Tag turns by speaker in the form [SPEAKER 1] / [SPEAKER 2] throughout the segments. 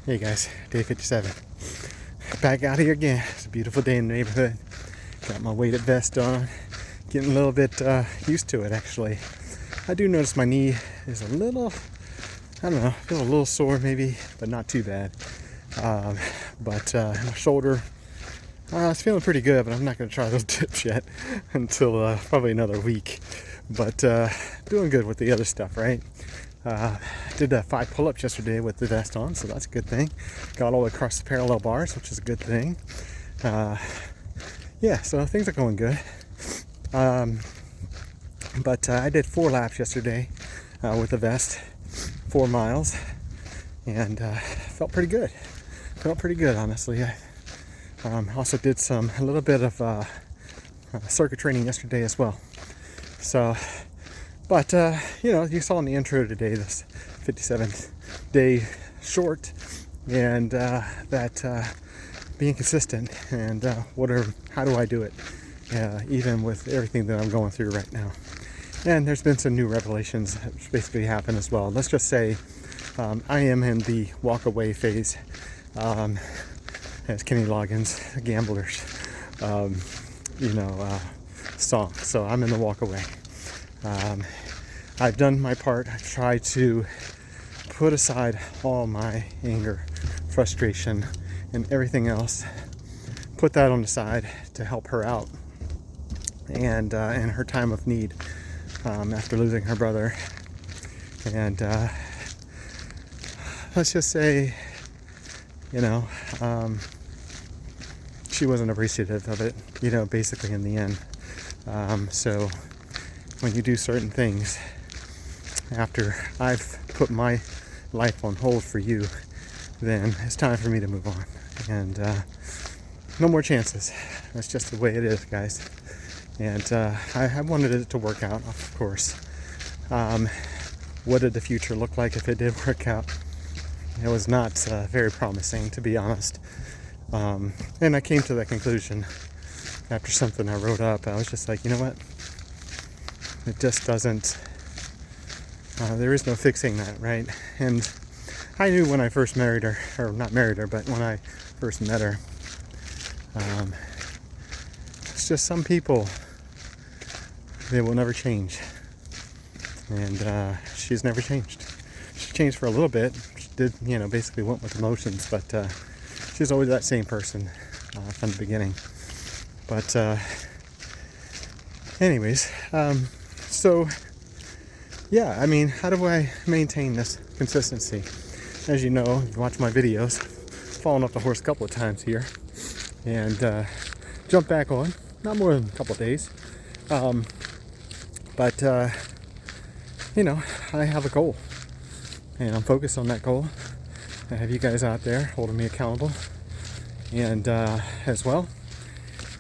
[SPEAKER 1] Hey guys, day 57. Back out here again. It's a beautiful day in the neighborhood. Got my weighted vest on. Getting a little bit used to it actually. I do notice my knee is a little, I don't know, feel a little sore maybe, but not too bad. But my shoulder, it's feeling pretty good, but I'm not going to try those dips yet until probably another week. But doing good with the other stuff, right? Did 5 pull-ups yesterday with the vest on, so that's a good thing. Got all across the parallel bars, which is a good thing. Yeah, so things are going good. But I did 4 laps yesterday with the vest, 4 miles, and felt pretty good. Honestly. I also did a little bit of circuit training yesterday as well. So, but you saw in the intro today this 57th day short, and that being consistent, and how do I do it, even with everything that I'm going through right now. And there's been some new revelations that basically happened as well. Let's just say I am in the walk away phase, as Kenny Loggins, Gamblers, song. So I'm in the walk away. I've done my part. I've tried to put aside all my anger, frustration, and everything else. Put that on the side to help her out, and in her time of need, after losing her brother. And let's just say, she wasn't appreciative of it, basically in the end. So when you do certain things after I've put my life on hold for you, then it's time for me to move on. And no more chances. That's just the way it is, guys. And I wanted it to work out, of course. What did the future look like if it did work out? It was not very promising, to be honest. And I came to that conclusion after something I wrote up. I was just like, you know what? It just doesn't, there is no fixing that, right? And I knew when I first married her, or not married her, but when I first met her, it's just some people, they will never change. And she's never changed. She changed for a little bit. She did, basically went with emotions, but she's always that same person from the beginning. But anyways, so yeah, how do I maintain this consistency? As you know, if you watch my videos, fallen off the horse a couple of times here, and jumped back on, not more than a couple of days. But I have a goal, and I'm focused on that goal. I have you guys out there holding me accountable, and as well.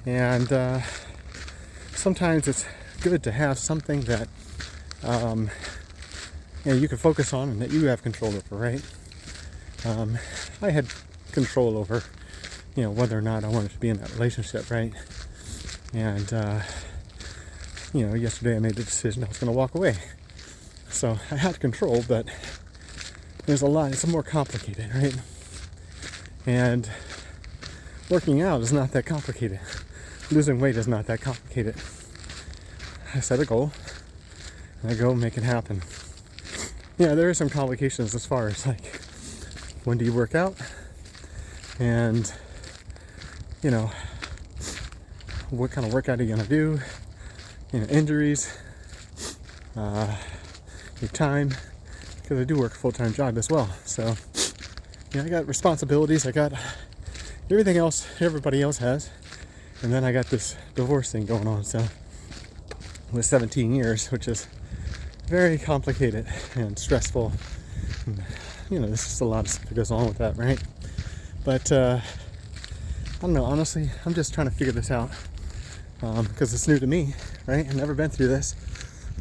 [SPEAKER 1] And sometimes it's good to have something that you can focus on and that you have control over, right? I had control over, whether or not I wanted to be in that relationship, right? And yesterday I made the decision I was going to walk away. So I had control, but there's a lot. It's more complicated, right? And working out is not that complicated. Losing weight is not that complicated. I set a goal, and I go make it happen. Yeah, there are some complications as far as like, when do you work out? And, what kind of workout are you gonna do? Injuries, your time, because I do work a full-time job as well. So, I got responsibilities. I got everything else everybody else has. And then I got this divorce thing going on. So, with 17 years, which is very complicated and stressful. And, there's just a lot of stuff that goes on with that, right? But I don't know. Honestly, I'm just trying to figure this out because it's new to me, right? I've never been through this,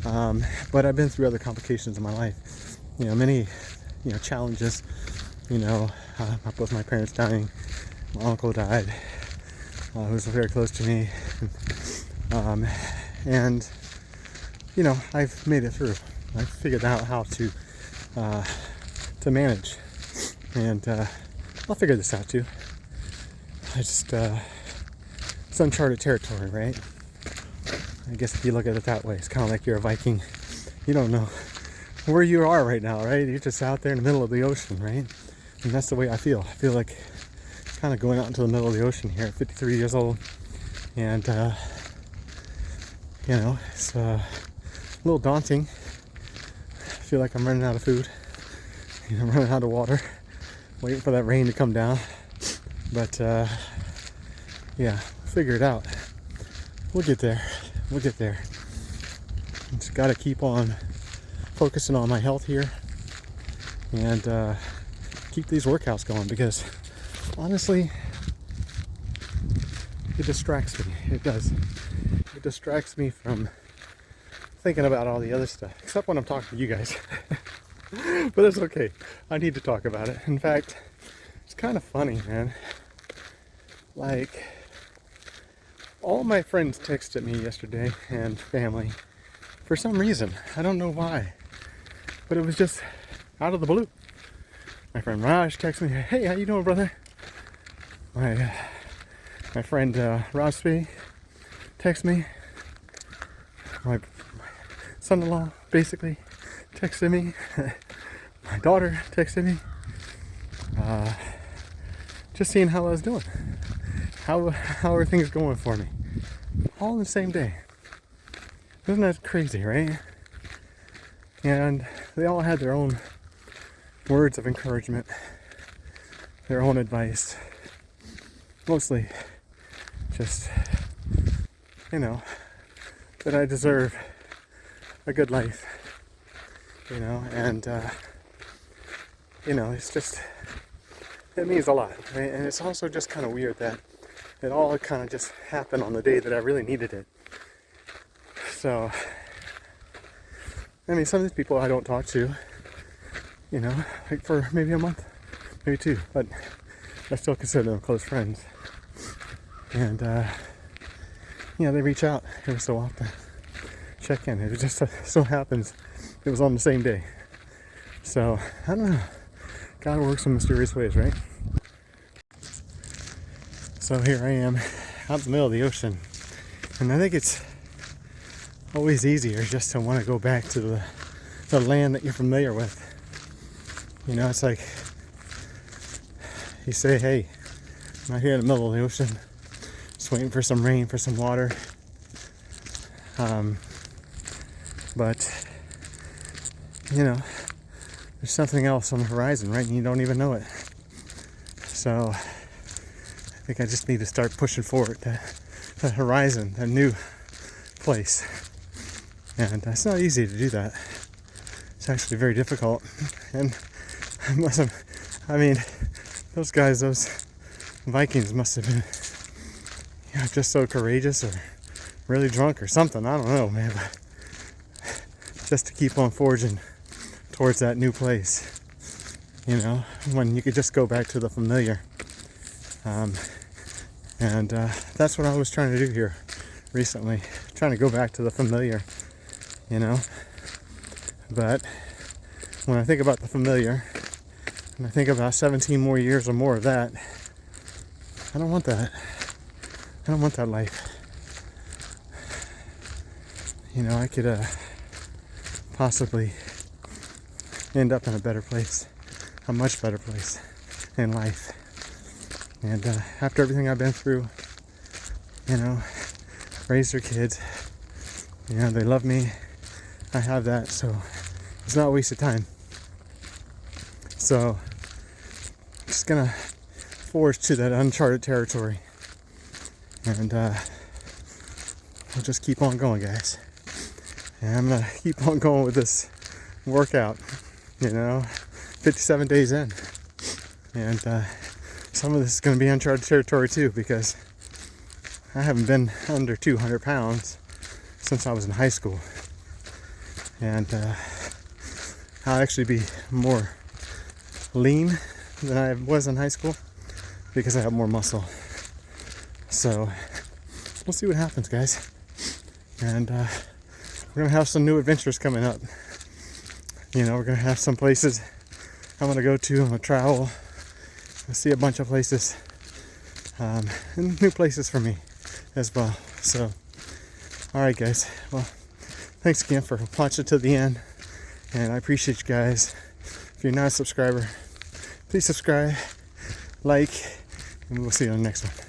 [SPEAKER 1] but I've been through other complications in my life. Many, challenges. Both my parents dying, my uncle died, who was very close to me, and I've made it through. I've figured out how to manage, and I'll figure this out too. It's uncharted territory, right? I guess if you look at it that way, it's kind of like you're a Viking. You don't know where you are right now, right? You're just out there in the middle of the ocean, right? And that's the way I feel. I feel like kind of going out into the middle of the ocean here at 53 years old. And, it's a little daunting. I feel like I'm running out of food. I'm running out of water. Waiting for that rain to come down. But, we'll figure it out. We'll get there. We'll get there. Just got to keep on focusing on my health here and keep these workouts going, because honestly, it distracts me. It does. It distracts me from thinking about all the other stuff, except when I'm talking to you guys. But it's okay. I need to talk about it. In fact, it's kind of funny, man. Like, all my friends texted me yesterday, and family, for some reason. I don't know why, but it was just out of the blue. My friend Raj texted me, "Hey, how you doing, brother?" My friend Rosby texted me. My son-in-law basically texted me. My daughter texted me. Just seeing how I was doing. How are things going for me? All in the same day. Isn't that crazy, right? And they all had their own words of encouragement, their own advice. Mostly just, that I deserve a good life, and, it's just, it means a lot, right? And it's also just kind of weird that it all kind of just happened on the day that I really needed it. So, some of these people I don't talk to, like for maybe a month, maybe two, but I still consider them close friends. And, they reach out every so often, check in. It just so happens it was on the same day. So, I don't know. God works in mysterious ways, right? So here I am out in the middle of the ocean. And I think it's always easier just to want to go back to the land that you're familiar with. It's like you say, hey, I'm out here in the middle of the ocean, just waiting for some rain, for some water. But there's something else on the horizon, right? And you don't even know it. So I think I just need to start pushing forward to the horizon, a new place. And it's not easy to do that. It's actually very difficult. And those guys, those Vikings must have been just so courageous, or really drunk or something. I don't know, man. But just to keep on forging towards that new place, when you could just go back to the familiar. And that's what I was trying to do here recently, trying to go back to the familiar, But when I think about the familiar, and I think about 17 more years or more of that, I don't want that. I don't want that life. I could possibly end up in a better place, a much better place in life. And after everything I've been through, raised their kids, they love me, I have that, so it's not a waste of time. So, I'm just gonna forge to that uncharted territory, and we'll just keep on going, guys. And I'm gonna keep on going with this workout, 57 days in, and some of this is gonna be uncharted territory too, because I haven't been under 200 pounds since I was in high school. And I'll actually be more lean than I was in high school because I have more muscle. So we'll see what happens, guys. And we're gonna have some new adventures coming up. We're gonna have some places I'm gonna go to. I'm gonna travel. see a bunch of places, and new places for me as well. So, all right, guys. Well, thanks again for watching to the end, and I appreciate you guys. If you're not a subscriber, please subscribe, like, and we'll see you on the next one.